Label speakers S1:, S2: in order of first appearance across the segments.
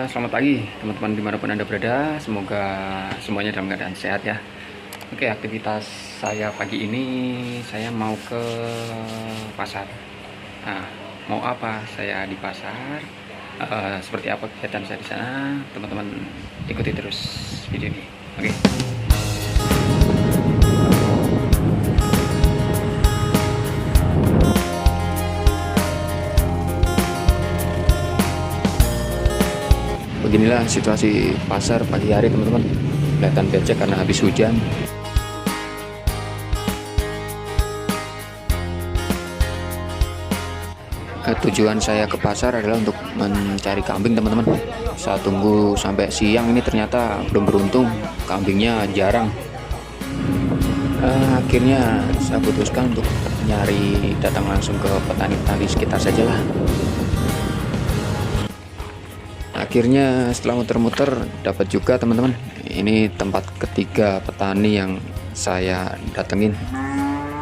S1: Selamat pagi teman-teman dimanapun Anda berada. Semoga semuanya dalam keadaan sehat ya. Oke, aktivitas saya pagi ini saya mau ke pasar. Nah, mau apa saya di pasar? Seperti apa kegiatan saya di sana? Teman-teman ikuti terus video ini. Oke. Beginilah situasi pasar pagi hari teman-teman. Kelihatan becek karena habis hujan. Tujuan saya ke pasar adalah untuk mencari kambing teman-teman. Saya tunggu sampai siang, ini ternyata belum beruntung, kambingnya jarang. Akhirnya saya putuskan untuk datang langsung ke petani-petani sekitar sajalah. Akhirnya setelah muter-muter dapat juga teman-teman. Ini tempat ketiga petani yang saya datengin.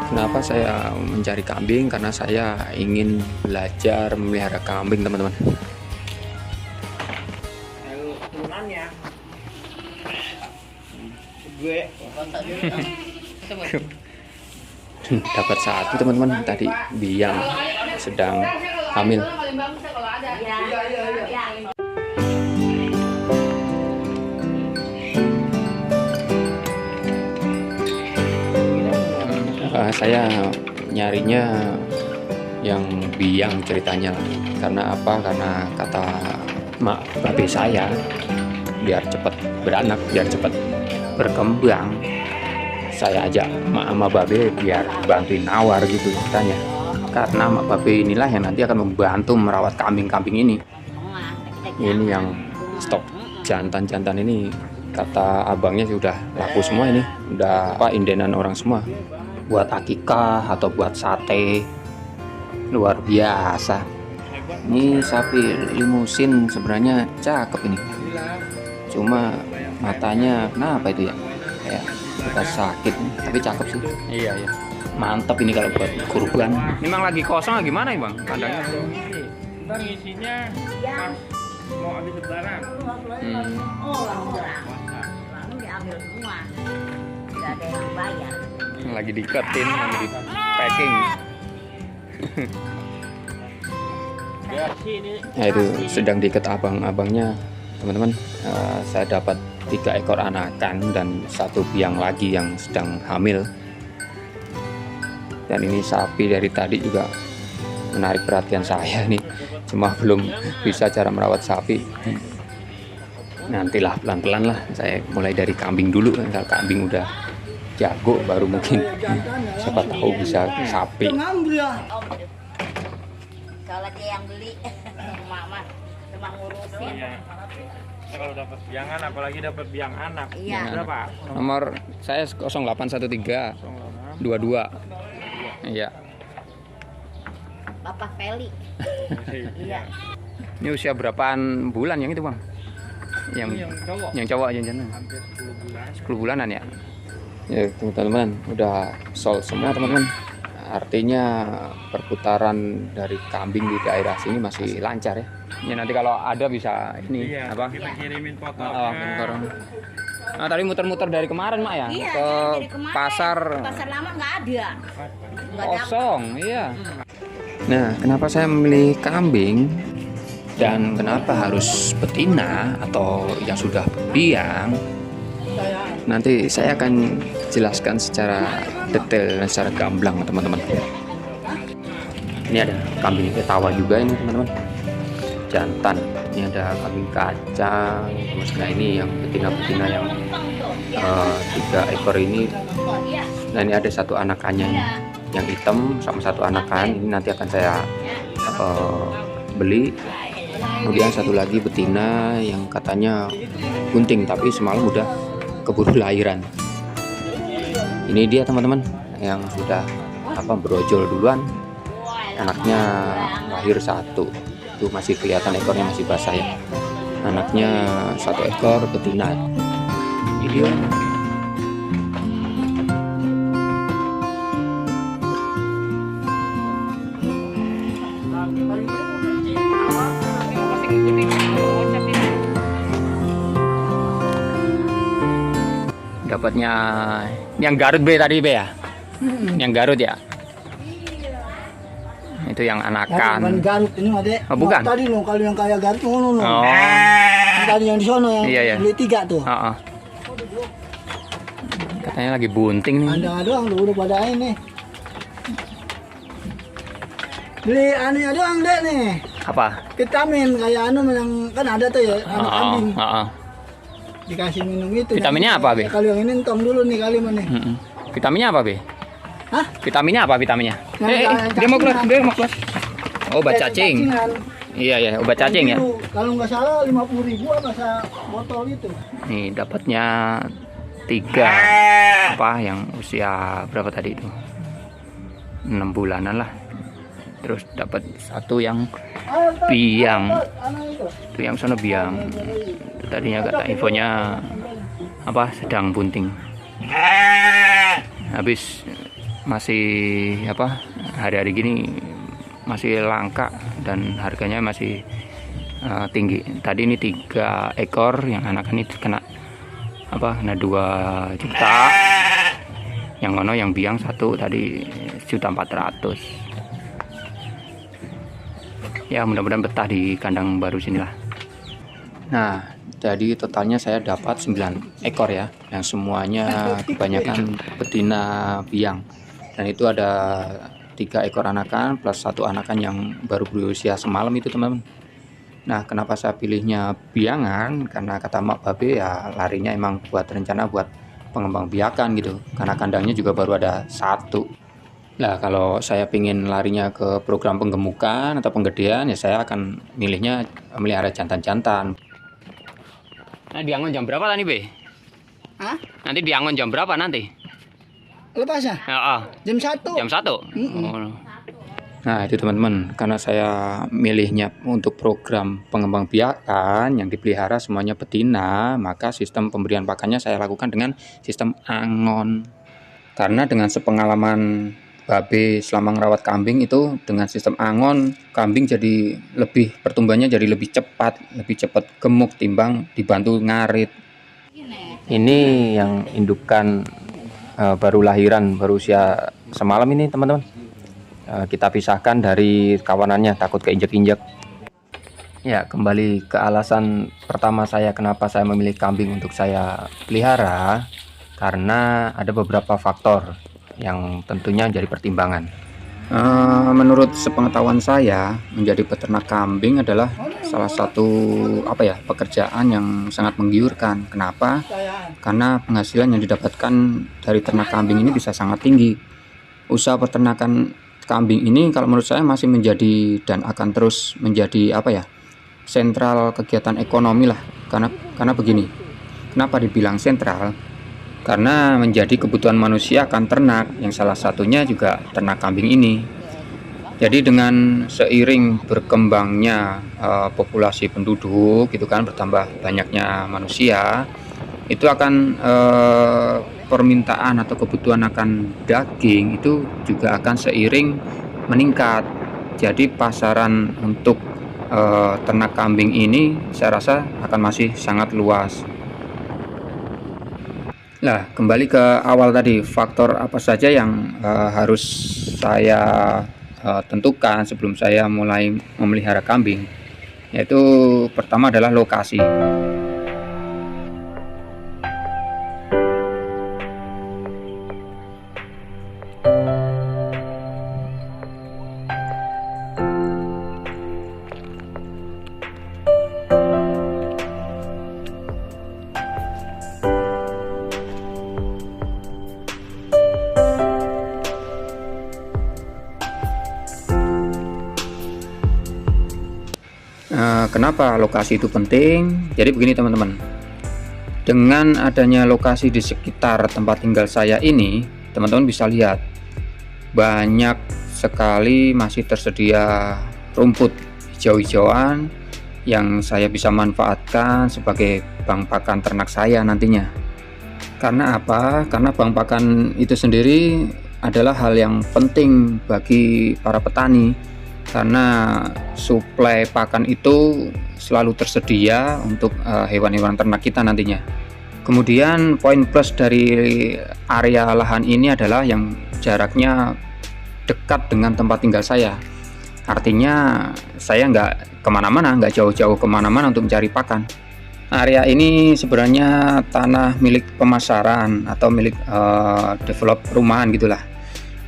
S1: Kenapa saya mencari kambing? Karena saya ingin belajar memelihara kambing teman-teman. Dapat satu teman-teman, tadi biang sedang hamil. Saya nyarinya yang biang ceritanya. Karena apa? Karena kata mak babe saya, biar cepat beranak, biar cepat berkembang, saya ajak mak sama babe biar bantuin nawar gitu ceritanya. Karena mak babe inilah yang nanti akan membantu merawat kambing-kambing ini. Ini yang stok jantan-jantan ini, kata abangnya sudah laku semua ini, udah indenan orang semua. Buat akikah atau buat sate, luar biasa. Ini sapi limusin sebenarnya cakep ini, cuma matanya kenapa itu ya, kayak bekas sakit, tapi cakep sih. Iya, mantap ini kalau buat kurban. Ini memang lagi kosong lagi mana ya bang kandangnya?
S2: Ntar ngisinya mau habis lebaran.
S3: Lalu diambil semua, tidak ada yang bayar.
S1: Lagi diketin, lagi di packing. Nah, itu sedang diikat abang-abangnya teman-teman. Saya dapat 3 ekor anakan dan 1 biang lagi yang sedang hamil. Dan ini sapi dari tadi juga menarik perhatian saya nih, cuma belum bisa cara merawat sapi. Nantilah pelan-pelan lah, saya mulai dari kambing dulu. Kalau kambing udah jago baru mungkin siapa tahu bisa sapi.
S3: Kalau dia yang beli, mama cuma ngurusin.
S2: Kalau dapat biangan, apalagi dapat biang anak.
S3: Iya.
S2: Berapa?
S1: Nomor saya 0813 22. Iya.
S3: Bapak Feli. Iya.
S1: Ini usia berapaan bulan yang itu bang? Yang
S2: cowok.
S1: Yang cowok yang jantan.
S2: Hampir 10 bulan.
S1: 10 bulanan ya. Ya teman-teman, udah sold semua teman-teman. Artinya perputaran dari kambing di daerah sini masih lancar ya. Ya nanti kalau ada bisa ini
S2: Iya,
S1: apa?
S2: kita kirimin foto.
S1: Nah, tadi muter-muter dari kemarin mak ya,
S3: Iya,
S1: ke
S3: dari kemarin.
S1: pasar
S3: Pasar lama nggak ada. Nggak ada.
S1: kosong, iya. Nah, kenapa saya memilih kambing dan kenapa harus betina atau yang sudah biang? Nanti saya akan jelaskan secara detail dan secara gamblang teman-teman. Ini ada kambing ketawa juga ini teman-teman, jantan. Ini ada kambing kacang. Nah ini yang betina-betina yang 3 ekor ini. Nah ini ada 1 anakannya ini, yang hitam sama 1 anakan. Ini nanti akan saya beli. Kemudian 1 lagi betina yang katanya bunting tapi semalam udah keburu lahiran. Ini dia teman-teman yang sudah berojol duluan. Anaknya lahir 1. Itu masih kelihatan ekornya masih basah ya. Anaknya 1 ekor betina. Ini dia. dapatnya yang Garut Be tadi Be ya. Yang Garut ya. Itu yang anakan.
S4: Garut ini Ade.
S1: Oh, bukan.
S4: Tadi lo kalau yang kayak Garut ngono.
S1: Oh.
S4: Tadi yang di sono yang
S1: Iya.
S4: beli 3 tuh.
S1: Heeh. Katanya lagi bunting nih.
S4: Ada doang lu udah pada ini. Beli aneh doang deh nih.
S1: Apa?
S4: Vitamin kayak anu yang kan ada tuh ya anak kambing.
S1: Heeh.
S4: Dikasih minum itu.
S1: Vitaminnya apa, Be?
S4: Kalau yang ini entong dulu nih kali mana.
S1: Vitaminnya apa, Be?
S4: Hah?
S1: Vitaminnya apa vitaminnya?
S4: Yang
S1: Dia mau keluar,
S4: cacingan.
S1: dia mau keluar. Oh, obat cacing.
S4: Cacingan.
S1: Iya, obat cacing ya.
S4: Itu, kalau nggak salah 50.000 apa botol itu.
S1: Nih, dapatnya 3 apa yang usia berapa tadi itu? 6 bulanan lah. Terus dapat 1 yang biang. Itu yang sono biang. Itu tadinya kata infonya apa sedang bunting. Habis masih apa hari-hari gini masih langka dan harganya masih tinggi. Tadi ini 3 ekor yang anakan itu kena apa? Kena 2 juta. Yang mana yang biang 1 tadi 1.400.000. Ya mudah-mudahan betah di kandang baru sinilah. Nah, jadi totalnya saya dapat 9 ekor ya, yang semuanya kebanyakan betina biang. Dan itu ada 3 ekor anakan plus 1 anakan yang baru berusia semalam itu teman-teman. Nah, kenapa saya pilihnya biangan? Karena kata Mak Babe ya larinya emang buat rencana buat pengembang biakan gitu. Karena kandangnya juga baru ada 1. Nah, kalau saya pingin larinya ke program penggemukan atau penggedean ya saya akan milihnya melihara jantan-jantan. Nah, diangon jam berapa tadi, Be?
S4: Hah?
S1: Nanti diangon jam berapa nanti?
S4: Lepas ya? Jam 1.
S1: Jam 1? Oh. Nah, itu teman-teman, karena saya milihnya untuk program pengembang biakan yang dipelihara semuanya betina, maka sistem pemberian pakannya saya lakukan dengan sistem angon. Karena dengan sepengalaman Babe selama ngerawat kambing itu dengan sistem angon, kambing jadi lebih pertumbuhannya jadi lebih cepat gemuk timbang dibantu ngarit. Ini yang indukan baru lahiran, baru usia semalam ini teman-teman. Kita pisahkan dari kawanannya, takut keinjek-injek. Ya, kembali ke alasan pertama saya kenapa saya memilih kambing untuk saya pelihara, karena ada beberapa faktor yang tentunya jadi pertimbangan. Menurut sepengetahuan saya, menjadi peternak kambing adalah salah satu pekerjaan yang sangat menggiurkan. Kenapa? Karena penghasilan yang didapatkan dari ternak kambing ini bisa sangat tinggi. Usaha peternakan kambing ini kalau menurut saya masih menjadi dan akan terus menjadi sentral kegiatan ekonomi lah. Karena begini. Kenapa dibilang sentral? Karena menjadi kebutuhan manusia akan ternak, yang salah satunya juga ternak kambing ini. Jadi dengan seiring berkembangnya populasi penduduk gitu kan, bertambah banyaknya manusia, itu akan permintaan atau kebutuhan akan daging itu juga akan seiring meningkat. Jadi pasaran untuk ternak kambing ini saya rasa akan masih sangat luas. Nah, kembali ke awal tadi, faktor apa saja yang harus saya tentukan sebelum saya mulai memelihara kambing, yaitu pertama adalah lokasi. Kenapa lokasi itu penting? Jadi begini teman-teman, dengan adanya lokasi di sekitar tempat tinggal saya ini, teman-teman bisa lihat banyak sekali masih tersedia rumput hijau-hijauan yang saya bisa manfaatkan sebagai bank pakan ternak saya nantinya. Karena apa? Karena bank pakan itu sendiri adalah hal yang penting bagi para petani, karena suplai pakan itu selalu tersedia untuk hewan-hewan ternak kita nantinya. Kemudian poin plus dari area lahan ini adalah yang jaraknya dekat dengan tempat tinggal saya. Artinya saya nggak kemana-mana, nggak jauh-jauh kemana-mana untuk mencari pakan. Area ini sebenarnya tanah milik pemasaran atau milik develop perumahan gitulah.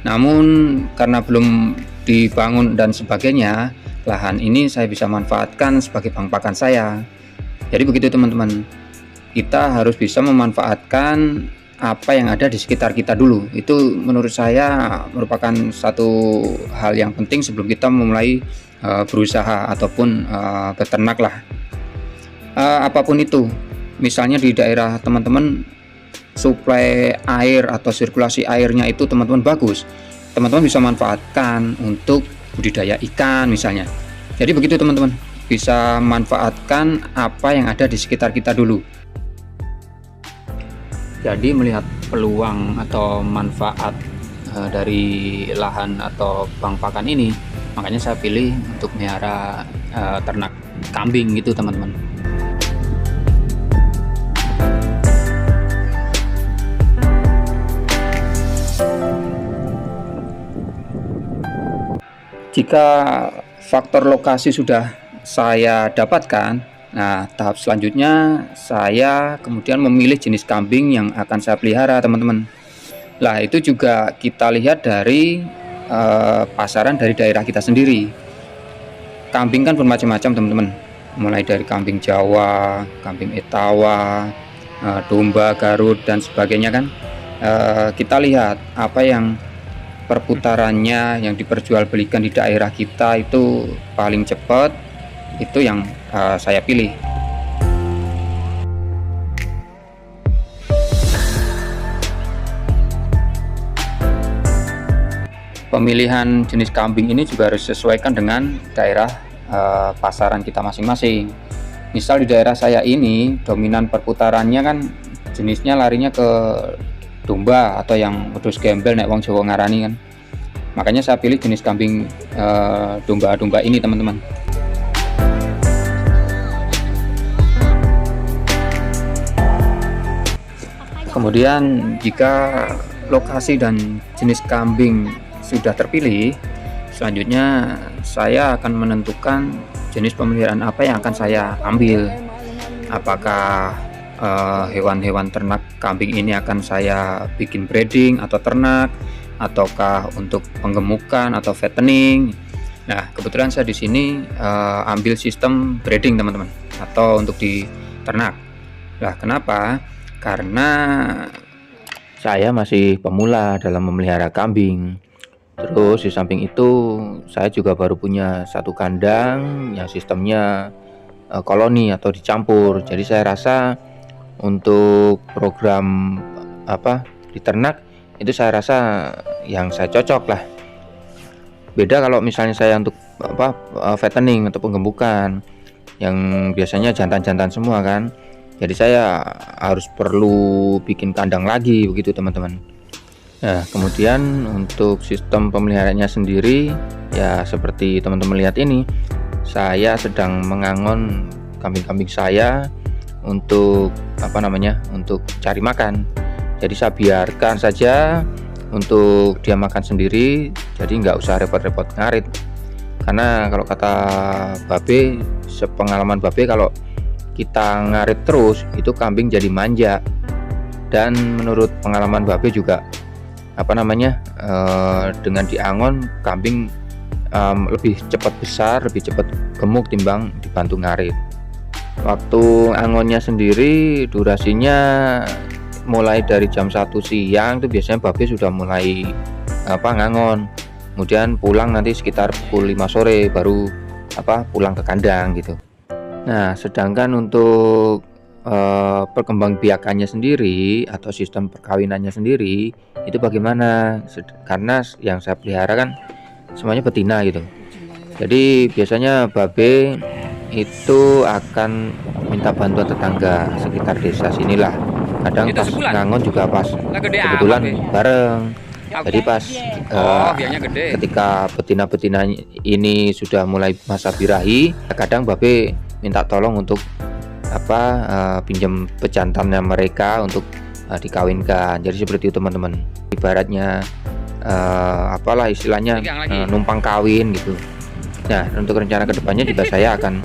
S1: Namun karena belum dibangun dan sebagainya, lahan ini saya bisa manfaatkan sebagai bank pakan saya. Jadi begitu teman-teman, kita harus bisa memanfaatkan apa yang ada di sekitar kita dulu. Itu menurut saya merupakan satu hal yang penting sebelum kita memulai berusaha ataupun beternak lah. Apapun itu, misalnya di daerah teman-teman suplai air atau sirkulasi airnya itu teman-teman bagus, teman-teman bisa manfaatkan untuk budidaya ikan misalnya. Jadi begitu teman-teman, bisa manfaatkan apa yang ada di sekitar kita dulu. Jadi melihat peluang atau manfaat dari lahan atau bank pakan ini, makanya saya pilih untuk melihara ternak kambing gitu teman-teman. Jika faktor lokasi sudah saya dapatkan, nah tahap selanjutnya saya kemudian memilih jenis kambing yang akan saya pelihara teman-teman. Lah itu juga kita lihat dari pasaran dari daerah kita sendiri. Kambing kan bermacam-macam teman-teman, mulai dari kambing Jawa, kambing Etawa, domba Garut dan sebagainya kan. Kita lihat apa yang perputarannya yang diperjualbelikan di daerah kita itu paling cepat, itu yang saya pilih. Pemilihan jenis kambing ini juga harus disesuaikan dengan daerah pasaran kita masing-masing. Misal di daerah saya ini dominan perputarannya kan jenisnya larinya ke domba atau yang wedhus gembel nek wong Jawa ngarani kan. Makanya saya pilih jenis kambing domba-domba ini teman-teman. Kemudian jika lokasi dan jenis kambing sudah terpilih, selanjutnya saya akan menentukan jenis pemeliharaan apa yang akan saya ambil. Apakah hewan-hewan ternak kambing ini akan saya bikin breeding atau ternak, ataukah untuk penggemukan atau fattening. Nah, kebetulan saya di sini ambil sistem breeding teman-teman, atau untuk di ternak. Nah, kenapa? Karena saya masih pemula dalam memelihara kambing. Terus di samping itu saya juga baru punya satu kandang yang sistemnya koloni atau dicampur. Jadi saya rasa untuk program di ternak itu saya rasa yang saya cocok lah. Beda kalau misalnya saya untuk fattening atau penggemukan yang biasanya jantan-jantan semua kan. Jadi saya harus perlu bikin kandang lagi begitu teman-teman. Nah, kemudian untuk sistem pemeliharaannya sendiri ya seperti teman-teman lihat ini, saya sedang mengangon kambing-kambing saya untuk untuk cari makan. Jadi saya biarkan saja untuk dia makan sendiri, jadi nggak usah repot-repot ngarit. Karena kalau kata Babe, sepengalaman Babe, kalau kita ngarit terus itu kambing jadi manja. Dan menurut pengalaman Babe juga dengan diangon kambing lebih cepat besar, lebih cepat gemuk timbang dibantu ngarit. Waktu angonnya sendiri durasinya mulai dari jam 1 siang itu biasanya Babe sudah mulai ngangon. Kemudian pulang nanti sekitar pukul 5 sore baru pulang ke kandang gitu. Nah, sedangkan untuk perkembangbiakannya sendiri atau sistem perkawinannya sendiri itu bagaimana? Karena yang saya pelihara kan semuanya betina gitu. Jadi biasanya Babe itu akan minta bantuan tetangga sekitar desa sinilah. Kadang pas ngangon juga pas kebetulan bareng. Jadi pas ketika betina-betina ini sudah mulai masa birahi, kadang Babe minta tolong untuk pinjam pejantannya mereka untuk dikawinkan. Jadi seperti itu teman-teman, ibaratnya apalah istilahnya numpang kawin gitu. Nah, untuk rencana kedepannya juga saya akan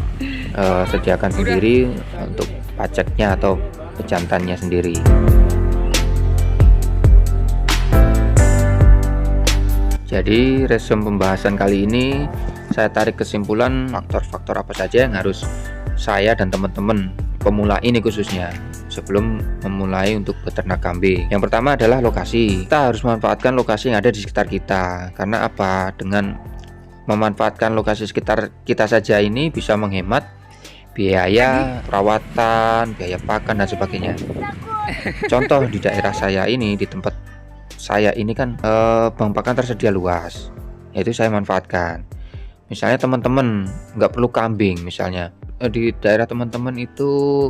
S1: sediakan sendiri untuk pajaknya atau pejantannya sendiri. Jadi resume pembahasan kali ini saya tarik kesimpulan faktor-faktor apa saja yang harus saya dan teman-teman pemula ini khususnya sebelum memulai untuk beternak kambing. Yang pertama adalah lokasi. Kita harus memanfaatkan lokasi yang ada di sekitar kita. Karena apa? Dengan memanfaatkan lokasi sekitar kita saja ini bisa menghemat biaya perawatan, biaya pakan dan sebagainya. Contoh di daerah saya ini, di tempat saya ini kan bank pakan tersedia luas, yaitu saya manfaatkan. Misalnya teman-teman nggak perlu kambing, misalnya di daerah teman-teman itu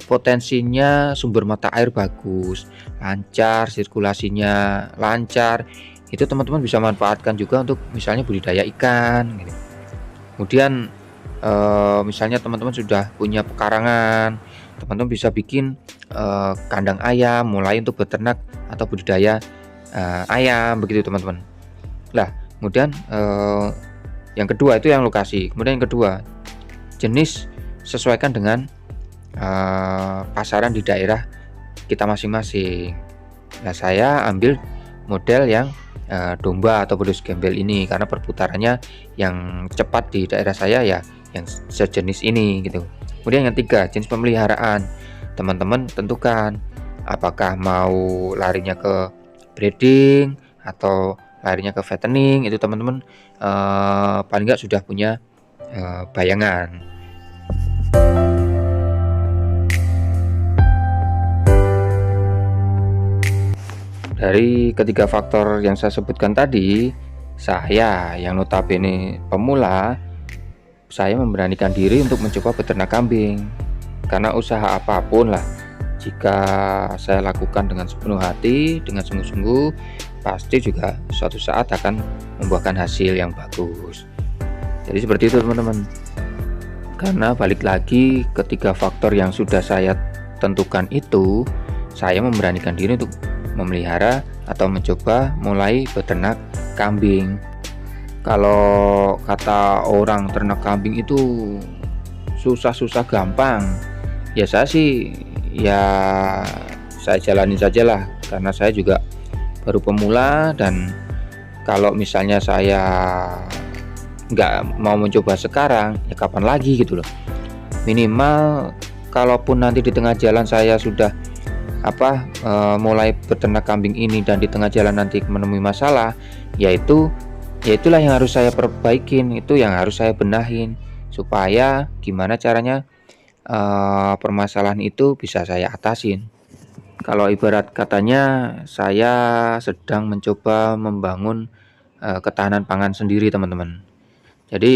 S1: potensinya sumber mata air bagus, lancar, sirkulasinya lancar, itu teman-teman bisa manfaatkan juga untuk misalnya budidaya ikan gitu. Kemudian misalnya teman-teman sudah punya pekarangan, teman-teman bisa bikin kandang ayam, mulai untuk beternak atau budidaya ayam begitu teman-teman. Lah, kemudian yang kedua itu yang lokasi. Kemudian yang kedua, jenis sesuaikan dengan pasaran di daerah kita masing-masing. Nah, saya ambil model yang domba atau wedus gembel ini karena perputarannya yang cepat di daerah saya ya yang sejenis ini gitu. Kemudian yang ketiga, jenis pemeliharaan. Teman-teman tentukan apakah mau larinya ke breeding atau larinya ke fattening, itu teman-teman paling nggak sudah punya bayangan. Dari ketiga faktor yang saya sebutkan tadi, saya yang notabene pemula, saya memberanikan diri untuk mencoba beternak kambing. Karena usaha apapun lah, jika saya lakukan dengan sepenuh hati, dengan sungguh-sungguh, pasti juga suatu saat akan membuahkan hasil yang bagus. Jadi seperti itu teman-teman. Karena balik lagi, ketiga faktor yang sudah saya tentukan itu, saya memberanikan diri untuk memelihara atau mencoba mulai beternak kambing. Kalau kata orang ternak kambing itu susah-susah gampang, ya saya sih ya saya jalanin saja lah, karena saya juga baru pemula. Dan kalau misalnya saya nggak mau mencoba sekarang, ya kapan lagi gitu loh. Minimal kalaupun nanti di tengah jalan saya sudah mulai beternak kambing ini dan di tengah jalan nanti menemui masalah, itulah yang harus saya perbaikin, itu yang harus saya benahin, supaya gimana caranya permasalahan itu bisa saya atasin. Kalau ibarat katanya saya sedang mencoba membangun ketahanan pangan sendiri teman-teman. Jadi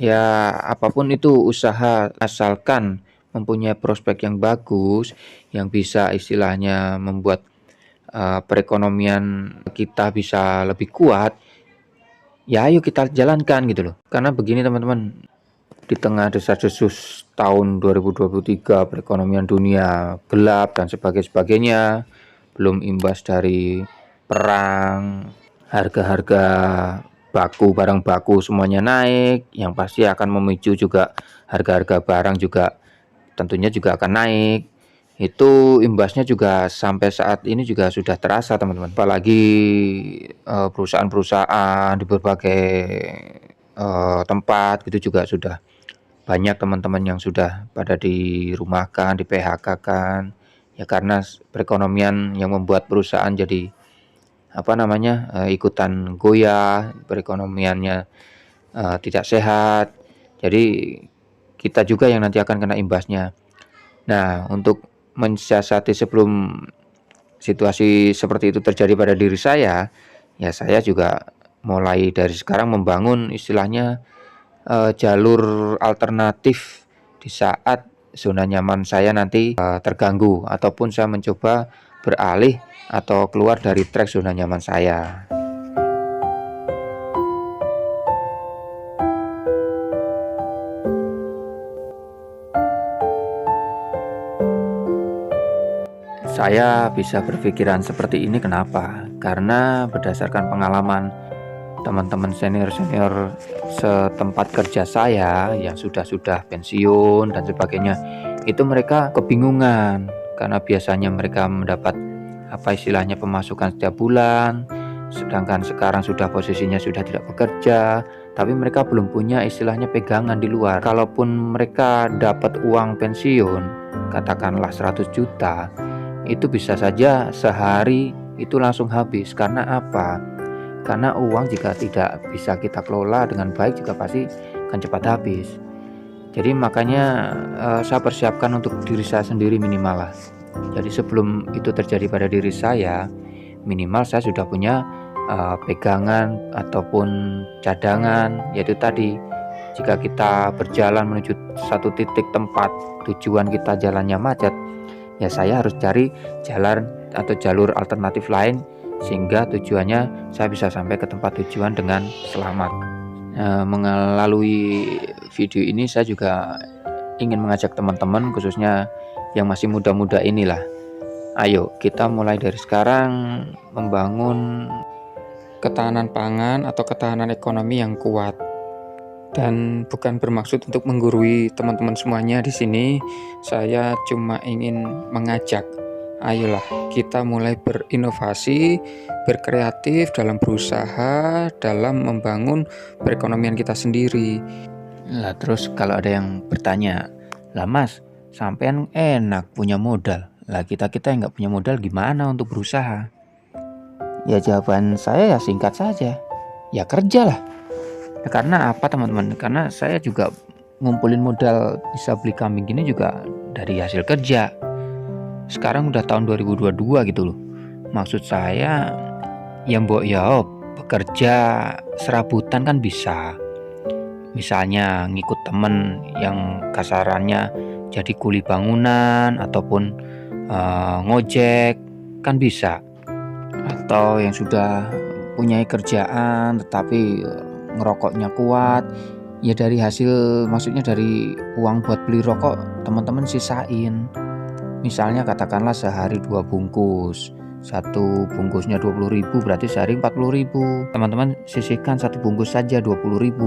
S1: ya apapun itu usaha, asalkan mempunyai prospek yang bagus, yang bisa istilahnya membuat perekonomian kita bisa lebih kuat, ya ayo kita jalankan gitu loh. Karena begini teman-teman, di tengah desas-desus tahun 2023, perekonomian dunia gelap dan sebagainya, belum imbas dari perang, harga-harga baku, barang baku semuanya naik, yang pasti akan memicu juga harga-harga barang juga tentunya juga akan naik. Itu imbasnya juga sampai saat ini juga sudah terasa teman-teman. Apalagi perusahaan-perusahaan di berbagai tempat gitu juga sudah banyak teman-teman yang sudah pada dirumahkan, di PHK kan. Ya karena perekonomian yang membuat perusahaan jadi ikutan goyah, perekonomiannya tidak sehat. Jadi kita juga yang nanti akan kena imbasnya. Nah, untuk mensiasati sebelum situasi seperti itu terjadi pada diri saya, ya saya juga mulai dari sekarang membangun istilahnya jalur alternatif di saat zona nyaman saya nanti terganggu, ataupun saya mencoba beralih atau keluar dari trek zona nyaman saya.
S5: Saya bisa berpikiran seperti ini kenapa? Karena berdasarkan pengalaman teman-teman senior-senior setempat kerja saya yang sudah pensiun dan sebagainya, itu mereka kebingungan karena biasanya mereka mendapat istilahnya pemasukan setiap bulan, sedangkan sekarang posisinya sudah tidak bekerja, tapi mereka belum punya istilahnya pegangan di luar. Kalaupun mereka dapat uang pensiun katakanlah 100 juta, itu bisa saja sehari itu langsung habis. Karena apa? Karena uang jika tidak bisa kita kelola dengan baik juga pasti akan cepat habis. Jadi makanya saya persiapkan untuk diri saya sendiri minimal lah. Jadi sebelum itu terjadi pada diri saya, minimal saya sudah punya pegangan ataupun cadangan, yaitu tadi jika kita berjalan menuju satu titik tempat tujuan kita jalannya macet, ya saya harus cari jalan atau jalur alternatif lain sehingga tujuannya saya bisa sampai ke tempat tujuan dengan selamat. Melalui video ini saya juga ingin mengajak teman-teman khususnya yang masih muda-muda inilah, ayo kita mulai dari sekarang membangun ketahanan pangan atau ketahanan ekonomi yang kuat. Dan bukan bermaksud untuk menggurui teman-teman semuanya di sini. Saya cuma ingin mengajak, ayolah kita mulai berinovasi, berkreatif dalam berusaha, dalam membangun perekonomian kita sendiri. Lah terus kalau ada yang bertanya, lah Mas, sampean enak punya modal, lah kita yang nggak punya modal gimana untuk berusaha? Ya jawaban saya ya singkat saja, ya kerjalah. Ya, karena apa teman-teman? Karena saya juga ngumpulin modal bisa beli kambing gini juga dari hasil kerja. Sekarang udah tahun 2022 gitu loh. Maksud saya ya mbok ya bekerja serabutan kan bisa. Misalnya ngikut temen yang kasarannya jadi kuli bangunan ataupun ngojek kan bisa. Atau yang sudah punya kerjaan tetapi ngerokoknya kuat, ya dari hasil maksudnya dari uang buat beli rokok teman-teman sisain. Misalnya katakanlah sehari 2 bungkus, satu bungkusnya 20.000 berarti sehari 40.000. Teman-teman sisihkan satu bungkus saja 20.000.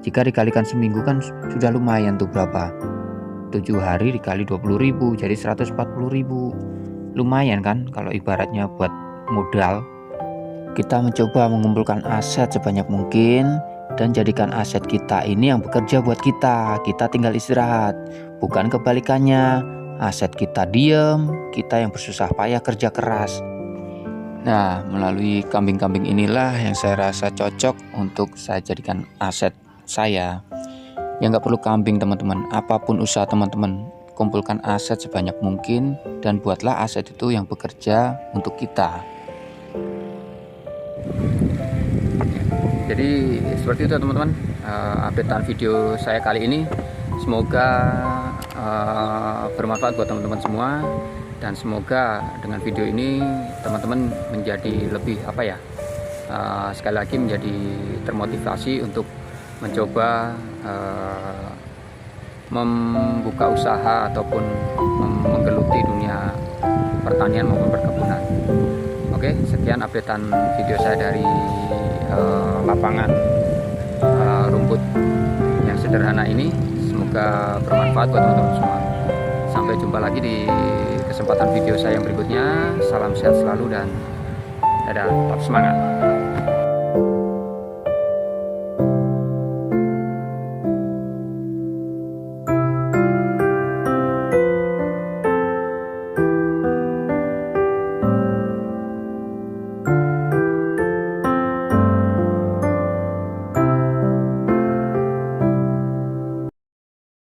S5: Jika dikalikan seminggu kan sudah lumayan tuh berapa? 7 hari dikali 20.000 jadi 140.000. Lumayan kan kalau ibaratnya buat modal. Kita mencoba mengumpulkan aset sebanyak mungkin dan jadikan aset kita ini yang bekerja buat kita. Kita tinggal istirahat, bukan kebalikannya. Aset kita diem, kita yang bersusah payah kerja keras. Nah, melalui kambing-kambing inilah yang saya rasa cocok untuk saya jadikan aset saya. Ya nggak perlu kambing teman-teman, apapun usaha teman-teman, kumpulkan aset sebanyak mungkin dan buatlah aset itu yang bekerja untuk kita. Jadi seperti itu teman-teman, updatean video saya kali ini. Semoga bermanfaat buat teman-teman semua, dan semoga dengan video ini teman-teman menjadi lebih sekali lagi menjadi termotivasi untuk mencoba membuka usaha ataupun menggeluti dunia pertanian maupun perkebunan. Oke, sekian updatean video saya dari lapangan rumput yang sederhana ini. Semoga bermanfaat buat teman-teman semua. Sampai jumpa lagi di kesempatan video saya yang berikutnya. Salam sehat selalu dan dadah, tetap semangat.